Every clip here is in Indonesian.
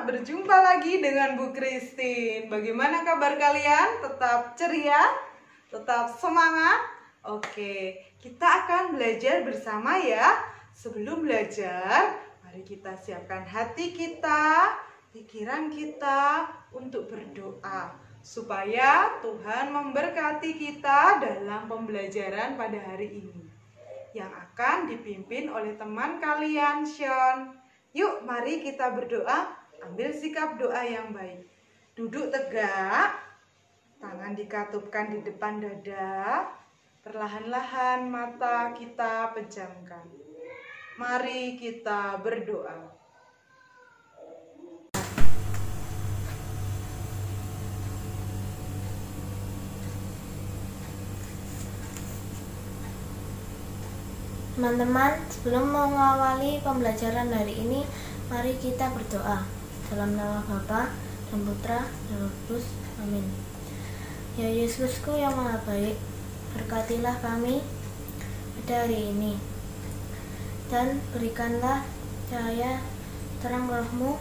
berjumpa lagi dengan Bu Christine. Bagaimana kabar kalian? Tetap ceria? Tetap semangat? Oke, kita akan belajar bersama ya. Sebelum belajar, mari kita siapkan hati kita, pikiran kita untuk berdoa, supaya Tuhan memberkati kita dalam pembelajaran pada hari ini, yang akan dipimpin oleh teman kalian, Sean. Yuk, mari kita berdoa. Ambil sikap doa yang baik. Duduk tegak, tangan dikatupkan di depan dada. Perlahan-lahan mata kita pejamkan. Mari kita berdoa. Teman-teman, sebelum mengawali pembelajaran hari ini, mari kita berdoa. Dalam nama Bapa dan Putra dan Roh Kudus. Amin. Ya Yesusku yang Maha Baik, berkatilah kami pada hari ini, dan berikanlah cahaya terang Roh-Mu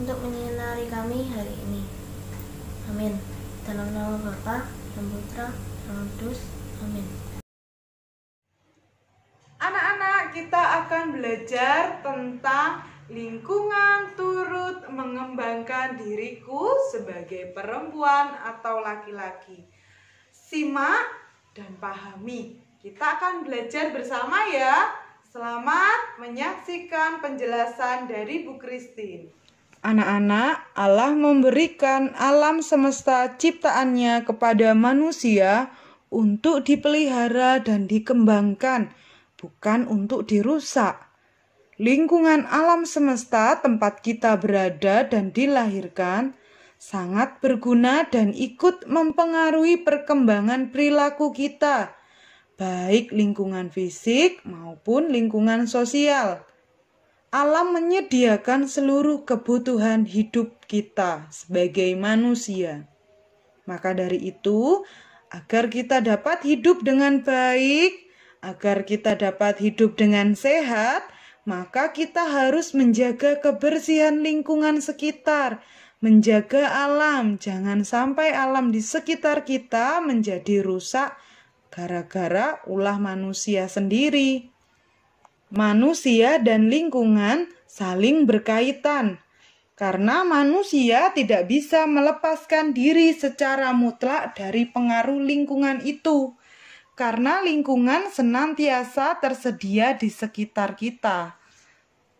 untuk menyinari kami hari ini. Amin. Dalam nama Bapa dan Putra dan Roh Kudus. Amin. Anak-anak, kita akan belajar tentang lingkungan turut mengembangkan diriku sebagai perempuan atau laki-laki. Simak dan pahami. Kita akan belajar bersama ya. Selamat menyaksikan penjelasan dari Bu Christine. Anak-anak, Allah memberikan alam semesta ciptaannya kepada manusia untuk dipelihara dan dikembangkan, bukan untuk dirusak. Lingkungan alam semesta tempat kita berada dan dilahirkan sangat berguna dan ikut mempengaruhi perkembangan perilaku kita, baik lingkungan fisik maupun lingkungan sosial. Alam menyediakan seluruh kebutuhan hidup kita sebagai manusia. Maka dari itu, agar kita dapat hidup dengan baik, agar kita dapat hidup dengan sehat, maka kita harus menjaga kebersihan lingkungan sekitar, menjaga alam. Jangan sampai alam di sekitar kita menjadi rusak gara-gara ulah manusia sendiri. Manusia dan lingkungan saling berkaitan, karena manusia tidak bisa melepaskan diri secara mutlak dari pengaruh lingkungan itu. Karena lingkungan senantiasa tersedia di sekitar kita.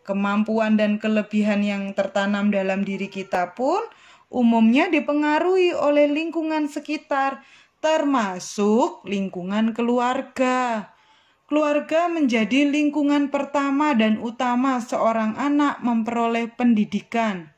Kemampuan dan kelebihan yang tertanam dalam diri kita pun umumnya dipengaruhi oleh lingkungan sekitar, termasuk lingkungan keluarga. Keluarga menjadi lingkungan pertama dan utama seorang anak memperoleh pendidikan.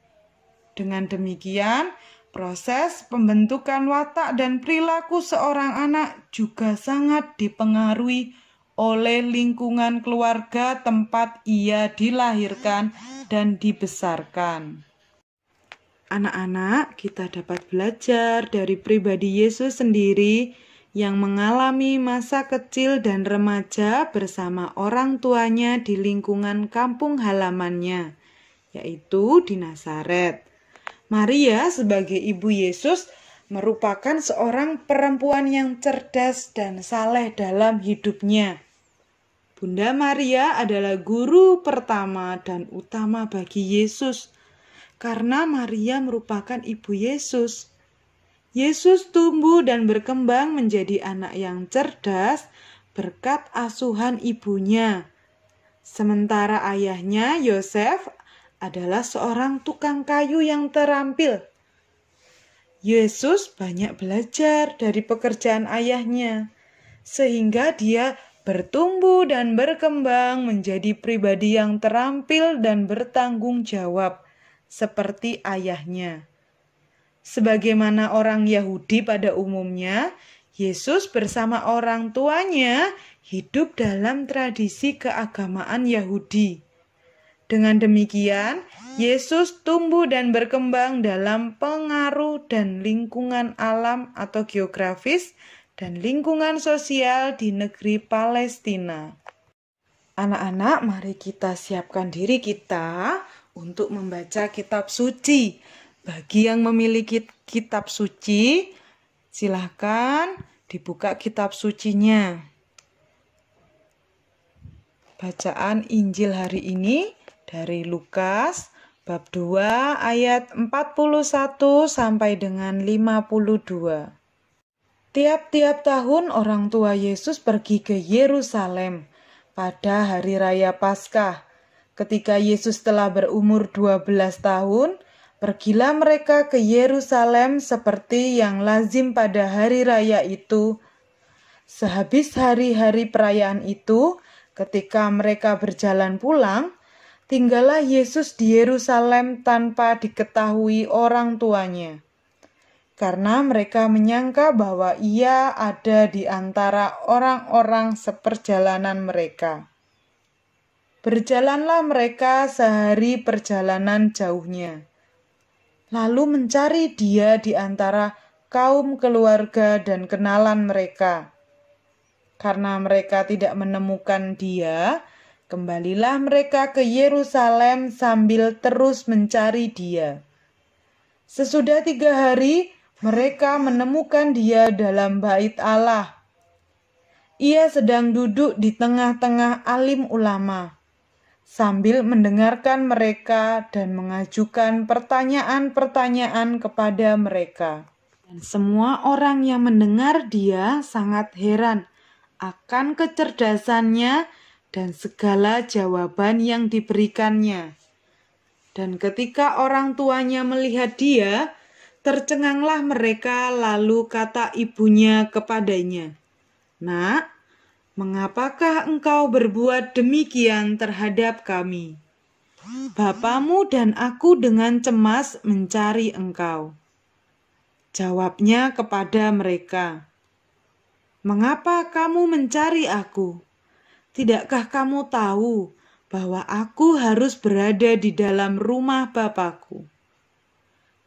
Dengan demikian, proses pembentukan watak dan perilaku seorang anak juga sangat dipengaruhi oleh lingkungan keluarga tempat ia dilahirkan dan dibesarkan. Anak-anak, kita dapat belajar dari pribadi Yesus sendiri yang mengalami masa kecil dan remaja bersama orang tuanya di lingkungan kampung halamannya, yaitu di Nazaret. Maria sebagai ibu Yesus merupakan seorang perempuan yang cerdas dan saleh dalam hidupnya. Bunda Maria adalah guru pertama dan utama bagi Yesus, karena Maria merupakan ibu Yesus. Yesus tumbuh dan berkembang menjadi anak yang cerdas berkat asuhan ibunya. Sementara ayahnya, Yosef, adalah seorang tukang kayu yang terampil. Yesus banyak belajar dari pekerjaan ayahnya, sehingga dia bertumbuh dan berkembang menjadi pribadi yang terampil dan bertanggung jawab, seperti ayahnya. Sebagaimana orang Yahudi pada umumnya, Yesus bersama orang tuanya hidup dalam tradisi keagamaan Yahudi. Dengan demikian, Yesus tumbuh dan berkembang dalam pengaruh dan lingkungan alam atau geografis dan lingkungan sosial di negeri Palestina. Anak-anak, mari kita siapkan diri kita untuk membaca kitab suci. Bagi yang memiliki kitab suci, silahkan dibuka kitab sucinya. Bacaan Injil hari ini dari Lukas bab 2 ayat 41 sampai dengan 52. Tiap-tiap tahun orang tua Yesus pergi ke Yerusalem pada hari raya Paskah. Ketika Yesus telah berumur 12 tahun, pergilah mereka ke Yerusalem seperti yang lazim pada hari raya itu. Sehabis hari-hari perayaan itu, ketika mereka berjalan pulang, tinggallah Yesus di Yerusalem tanpa diketahui orang tuanya. Karena mereka menyangka bahwa ia ada di antara orang-orang seperjalanan mereka. Berjalanlah mereka sehari perjalanan jauhnya, lalu mencari dia di antara kaum keluarga dan kenalan mereka. Karena mereka tidak menemukan dia, kembalilah mereka ke Yerusalem sambil terus mencari dia. Sesudah 3 hari, mereka menemukan dia dalam bait Allah. Ia sedang duduk di tengah-tengah alim ulama, sambil mendengarkan mereka dan mengajukan pertanyaan-pertanyaan kepada mereka. Dan semua orang yang mendengar dia sangat heran akan kecerdasannya dan segala jawaban yang diberikannya. Dan ketika orang tuanya melihat dia, tercenganglah mereka, lalu kata ibunya kepadanya, "Nak, mengapakah engkau berbuat demikian terhadap kami? Bapamu dan aku dengan cemas mencari engkau." Jawabnya kepada mereka, "Mengapa kamu mencari aku? Tidakkah kamu tahu bahwa aku harus berada di dalam rumah Bapakku?"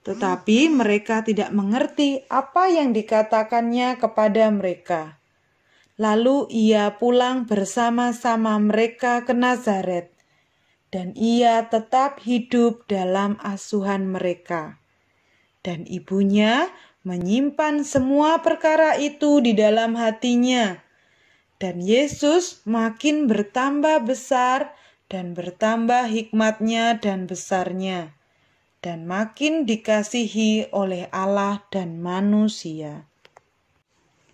Tetapi mereka tidak mengerti apa yang dikatakannya kepada mereka. Lalu ia pulang bersama-sama mereka ke Nazaret, dan ia tetap hidup dalam asuhan mereka. Dan ibunya menyimpan semua perkara itu di dalam hatinya. Dan Yesus makin bertambah besar dan bertambah hikmatnya dan besarnya, dan makin dikasihi oleh Allah dan manusia.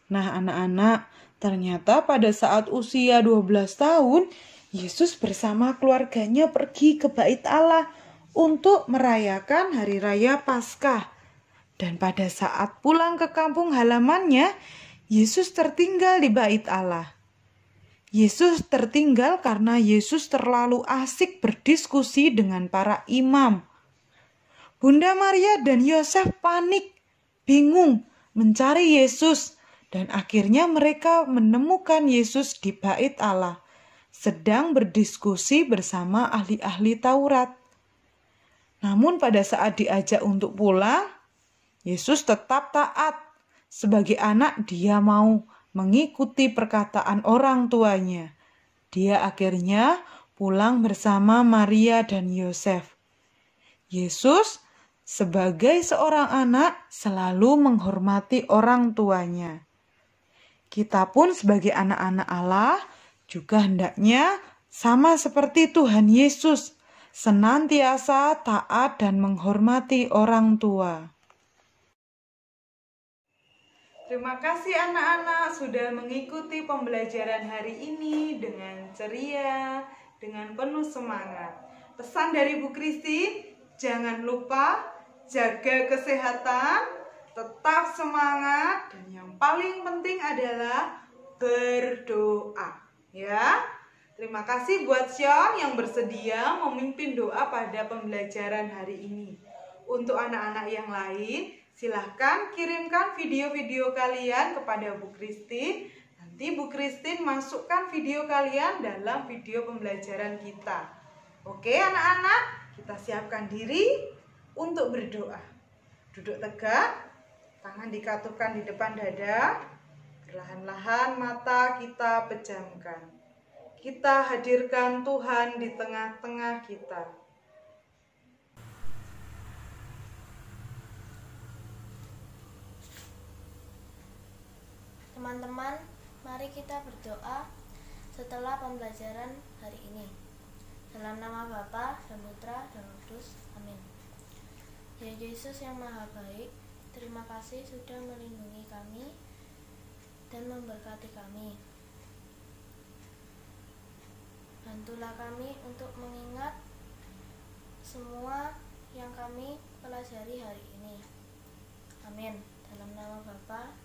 Nah anak-anak, ternyata pada saat usia 12 tahun, Yesus bersama keluarganya pergi ke bait Allah untuk merayakan hari raya Paskah. Dan pada saat pulang ke kampung halamannya, Yesus tertinggal di bait Allah. Yesus tertinggal karena Yesus terlalu asik berdiskusi dengan para imam. Bunda Maria dan Yosef panik, bingung mencari Yesus, dan akhirnya mereka menemukan Yesus di bait Allah, sedang berdiskusi bersama ahli-ahli Taurat. Namun pada saat diajak untuk pulang, Yesus tetap taat. Sebagai anak, dia mau mengikuti perkataan orang tuanya. Dia akhirnya pulang bersama Maria dan Yosef. Yesus sebagai seorang anak selalu menghormati orang tuanya. Kita pun sebagai anak-anak Allah juga hendaknya sama seperti Tuhan Yesus, senantiasa taat dan menghormati orang tua. Terima kasih anak-anak sudah mengikuti pembelajaran hari ini dengan ceria, dengan penuh semangat. Pesan dari Bu Kristi, jangan lupa jaga kesehatan, tetap semangat, dan yang paling penting adalah berdoa. Ya, terima kasih buat Sion yang bersedia memimpin doa pada pembelajaran hari ini. Untuk anak-anak yang lain, silahkan kirimkan video-video kalian kepada Bu Kristin. Nanti Bu Kristin masukkan video kalian dalam video pembelajaran kita. Oke anak-anak, kita siapkan diri untuk berdoa. Duduk tegak, tangan dikatukan di depan dada, perlahan-lahan mata kita pejamkan. Kita hadirkan Tuhan di tengah-tengah kita. Teman-teman, mari kita berdoa setelah pembelajaran hari ini. Dalam nama Bapa dan Putra dan Roh Kudus. Amin. Ya Yesus yang Maha Baik, terima kasih sudah melindungi kami dan memberkati kami. Bantulah kami untuk mengingat semua yang kami pelajari hari ini. Amin. Dalam nama Bapa